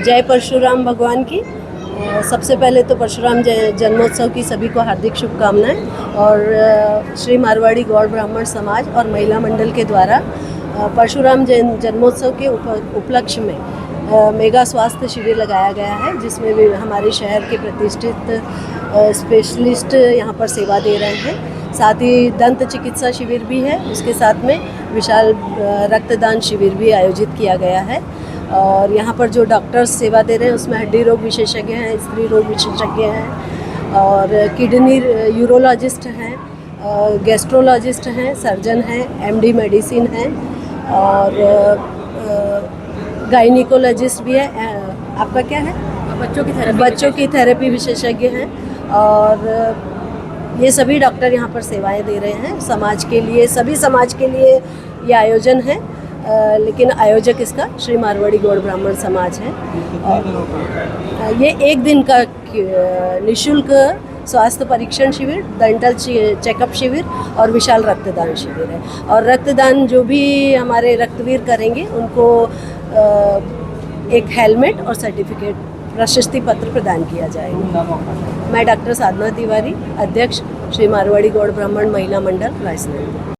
जय परशुराम भगवान की। सबसे पहले तो परशुराम जन्मोत्सव की सभी को हार्दिक शुभकामनाएं। और श्री मारवाड़ी गौड़ ब्राह्मण समाज और महिला मंडल के द्वारा परशुराम जन्मोत्सव के उपलक्ष्य में मेगा स्वास्थ्य शिविर लगाया गया है, जिसमें भी हमारे शहर के प्रतिष्ठित स्पेशलिस्ट यहाँ पर सेवा दे रहे हैं। साथ ही दंत चिकित्सा शिविर भी है, उसके साथ में विशाल रक्तदान शिविर भी आयोजित किया गया है। और यहाँ पर जो डॉक्टर्स सेवा दे रहे हैं उसमें हड्डी रोग विशेषज्ञ हैं, स्त्री रोग विशेषज्ञ हैं और किडनी यूरोलॉजिस्ट हैं, गैस्ट्रोलॉजिस्ट हैं, सर्जन हैं, एमडी मेडिसिन हैं और गायनिकोलॉजिस्ट भी है। आपका क्या है? बच्चों की थेरेपी विशेषज्ञ हैं। और ये सभी डॉक्टर यहाँ पर सेवाएं दे रहे हैं समाज के लिए, सभी समाज के लिए ये आयोजन है। लेकिन आयोजक इसका श्री मारवाड़ी गौड़ ब्राह्मण समाज है। और ये एक दिन का निःशुल्क स्वास्थ्य परीक्षण शिविर, डेंटल चेकअप शिविर और विशाल रक्तदान शिविर है। और रक्तदान जो भी हमारे रक्तवीर करेंगे उनको एक हेलमेट और सर्टिफिकेट, प्रशस्ति पत्र प्रदान किया जाएगा। मैं डॉक्टर साधना तिवारी, अध्यक्ष श्री मारवाड़ी गौड़ ब्राह्मण महिला मंडल रायसेन।